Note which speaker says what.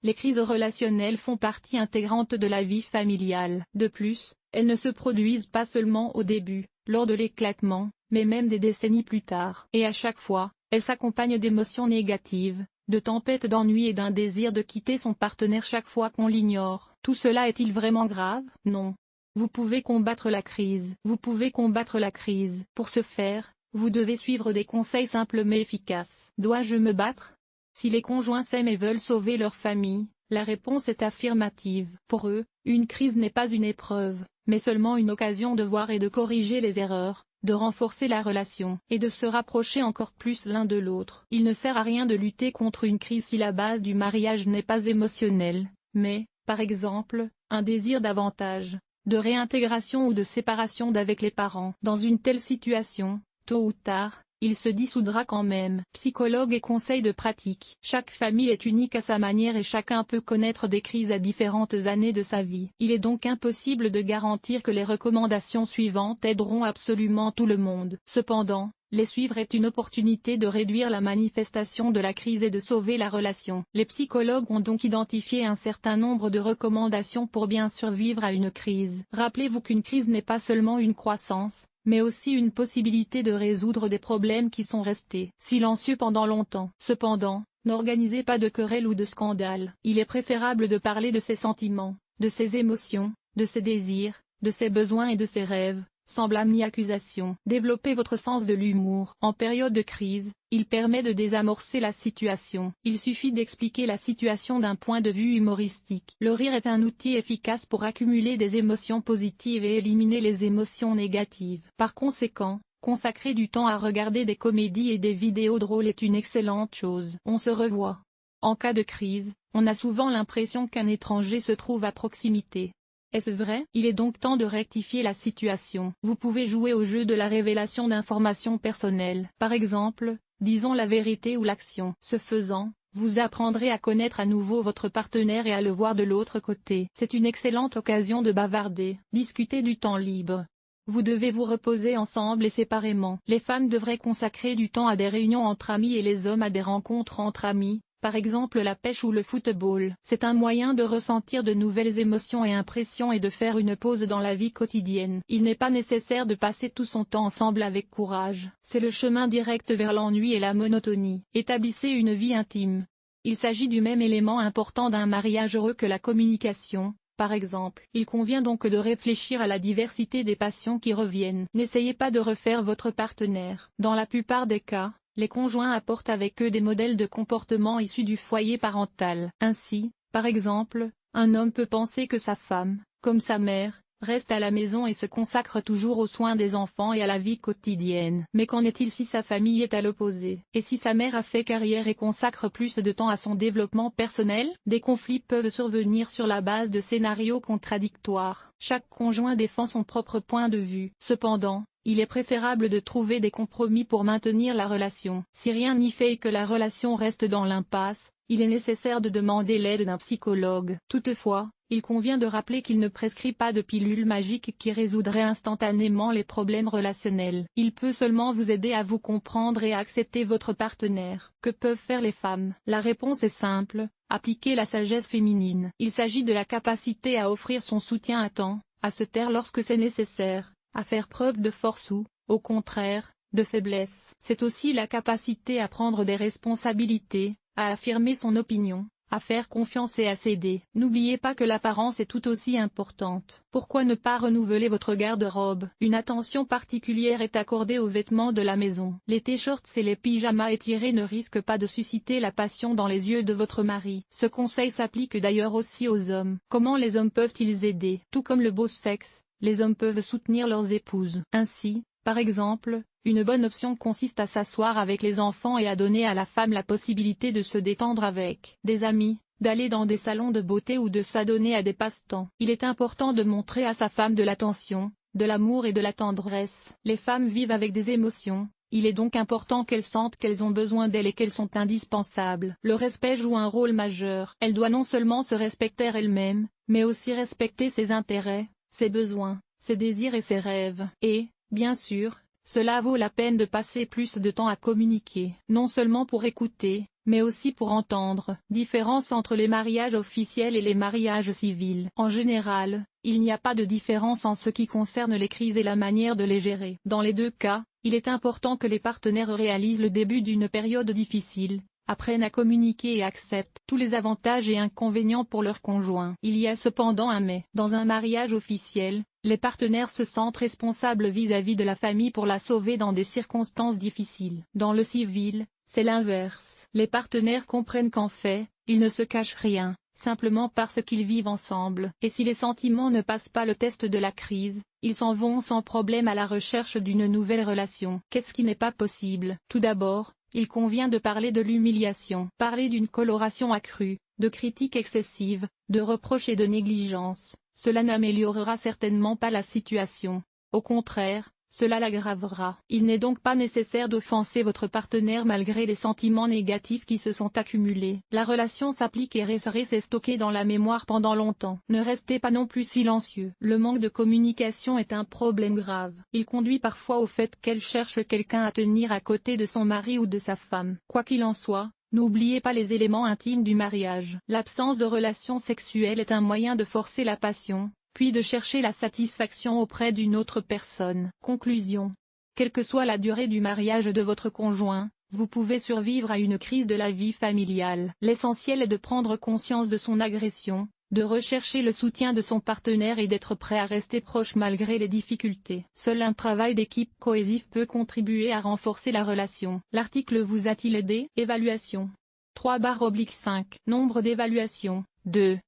Speaker 1: Les crises relationnelles font partie intégrante de la vie familiale. De plus, elles ne se produisent pas seulement au début, lors de l'éclatement, mais même des décennies plus tard. Et à chaque fois, elles s'accompagnent d'émotions négatives, de tempêtes d'ennui et d'un désir de quitter son partenaire chaque fois qu'on l'ignore. Tout cela est-il vraiment grave? Non. Vous pouvez combattre la crise. Vous pouvez combattre la crise. Pour ce faire, vous devez suivre des conseils simples mais efficaces. Dois-je me battre? Si les conjoints s'aiment et veulent sauver leur famille, la réponse est affirmative. Pour eux, une crise n'est pas une épreuve, mais seulement une occasion de voir et de corriger les erreurs, de renforcer la relation, et de se rapprocher encore plus l'un de l'autre. Il ne sert à rien de lutter contre une crise si la base du mariage n'est pas émotionnelle, mais, par exemple, un désir davantage, de réintégration ou de séparation d'avec les parents. Dans une telle situation, tôt ou tard, il se dissoudra quand même. Psychologue et conseils de pratique. Chaque famille est unique à sa manière et chacun peut connaître des crises à différentes années de sa vie. Il est donc impossible de garantir que les recommandations suivantes aideront absolument tout le monde. Cependant, les suivre est une opportunité de réduire la manifestation de la crise et de sauver la relation. Les psychologues ont donc identifié un certain nombre de recommandations pour bien survivre à une crise. Rappelez-vous qu'une crise n'est pas seulement une croissance, mais aussi une possibilité de résoudre des problèmes qui sont restés silencieux pendant longtemps. Cependant, n'organisez pas de querelles ou de scandales. Il est préférable de parler de ses sentiments, de ses émotions, de ses désirs, de ses besoins et de ses rêves, sans blâme ni accusation. Développez votre sens de l'humour. En période de crise, il permet de désamorcer la situation. Il suffit d'expliquer la situation d'un point de vue humoristique. Le rire est un outil efficace pour accumuler des émotions positives et éliminer les émotions négatives. Par conséquent, consacrer du temps à regarder des comédies et des vidéos drôles est une excellente chose. On se revoit. En cas de crise, on a souvent l'impression qu'un étranger se trouve à proximité. Est-ce vrai? Il est donc temps de rectifier la situation. Vous pouvez jouer au jeu de la révélation d'informations personnelles. Par exemple, disons la vérité ou l'action. Ce faisant, vous apprendrez à connaître à nouveau votre partenaire et à le voir de l'autre côté. C'est une excellente occasion de bavarder. Discuter du temps libre. Vous devez vous reposer ensemble et séparément. Les femmes devraient consacrer du temps à des réunions entre amis et les hommes à des rencontres entre amis. Par exemple la pêche ou le football. C'est un moyen de ressentir de nouvelles émotions et impressions et de faire une pause dans la vie quotidienne. Il n'est pas nécessaire de passer tout son temps ensemble avec courage. C'est le chemin direct vers l'ennui et la monotonie. Établissez une vie intime. Il s'agit du même élément important d'un mariage heureux que la communication. Par exemple, il convient donc de réfléchir à la diversité des passions qui reviennent. N'essayez pas de refaire votre partenaire. Dans la plupart des cas, les conjoints apportent avec eux des modèles de comportement issus du foyer parental. Ainsi, par exemple, un homme peut penser que sa femme, comme sa mère, reste à la maison et se consacre toujours aux soins des enfants et à la vie quotidienne. Mais qu'en est-il si sa famille est à l'opposé? Et si sa mère a fait carrière et consacre plus de temps à son développement personnel? Des conflits peuvent survenir sur la base de scénarios contradictoires. Chaque conjoint défend son propre point de vue. Cependant, il est préférable de trouver des compromis pour maintenir la relation. Si rien n'y fait et que la relation reste dans l'impasse, il est nécessaire de demander l'aide d'un psychologue. Toutefois, il convient de rappeler qu'il ne prescrit pas de pilule magique qui résoudrait instantanément les problèmes relationnels. Il peut seulement vous aider à vous comprendre et à accepter votre partenaire. Que peuvent faire les femmes? La réponse est simple, appliquer la sagesse féminine. Il s'agit de la capacité à offrir son soutien à temps, à se taire lorsque c'est nécessaire, à faire preuve de force ou, au contraire, de faiblesse. C'est aussi la capacité à prendre des responsabilités, à affirmer son opinion, à faire confiance et à céder. N'oubliez pas que l'apparence est tout aussi importante. Pourquoi ne pas renouveler votre garde-robe? Une attention particulière est accordée aux vêtements de la maison. Les t-shirts et les pyjamas étirés ne risquent pas de susciter la passion dans les yeux de votre mari. Ce conseil s'applique d'ailleurs aussi aux hommes. Comment les hommes peuvent-ils aider? Tout comme le beau sexe, les hommes peuvent soutenir leurs épouses. Ainsi, par exemple, une bonne option consiste à s'asseoir avec les enfants et à donner à la femme la possibilité de se détendre avec des amis, d'aller dans des salons de beauté ou de s'adonner à des passe-temps. Il est important de montrer à sa femme de l'attention, de l'amour et de la tendresse. Les femmes vivent avec des émotions, il est donc important qu'elles sentent qu'elles ont besoin d'elles et qu'elles sont indispensables. Le respect joue un rôle majeur. Elle doit non seulement se respecter elle-même, mais aussi respecter ses intérêts, ses besoins, ses désirs et ses rêves. Et, bien sûr, cela vaut la peine de passer plus de temps à communiquer, non seulement pour écouter, mais aussi pour entendre. Différence entre les mariages officiels et les mariages civils. En général, il n'y a pas de différence en ce qui concerne les crises et la manière de les gérer. Dans les deux cas, il est important que les partenaires réalisent le début d'une période difficile, apprennent à communiquer et acceptent tous les avantages et inconvénients pour leur conjoint. Il y a cependant un mais. Dans un mariage officiel, les partenaires se sentent responsables vis-à-vis de la famille pour la sauver dans des circonstances difficiles. Dans le civil, c'est l'inverse. Les partenaires comprennent qu'en fait, ils ne se cachent rien, simplement parce qu'ils vivent ensemble. Et si les sentiments ne passent pas le test de la crise, ils s'en vont sans problème à la recherche d'une nouvelle relation. Qu'est-ce qui n'est pas possible? Tout d'abord, il convient de parler de l'humiliation. Parler d'une coloration accrue, de critiques excessives, de reproches et de négligence. Cela n'améliorera certainement pas la situation. Au contraire, cela l'aggravera. Il n'est donc pas nécessaire d'offenser votre partenaire malgré les sentiments négatifs qui se sont accumulés. La relation s'applique et reste stockée dans la mémoire pendant longtemps. Ne restez pas non plus silencieux. Le manque de communication est un problème grave. Il conduit parfois au fait qu'elle cherche quelqu'un à tenir à côté de son mari ou de sa femme. Quoi qu'il en soit, n'oubliez pas les éléments intimes du mariage. L'absence de relations sexuelles est un moyen de forcer la passion, puis de chercher la satisfaction auprès d'une autre personne. Conclusion. Quelle que soit la durée du mariage de votre conjoint, vous pouvez survivre à une crise de la vie familiale. L'essentiel est de prendre conscience de son agression, de rechercher le soutien de son partenaire et d'être prêt à rester proche malgré les difficultés. Seul un travail d'équipe cohésif peut contribuer à renforcer la relation. L'article vous a-t-il aidé? Évaluation. 3/5. Nombre d'évaluations, 2.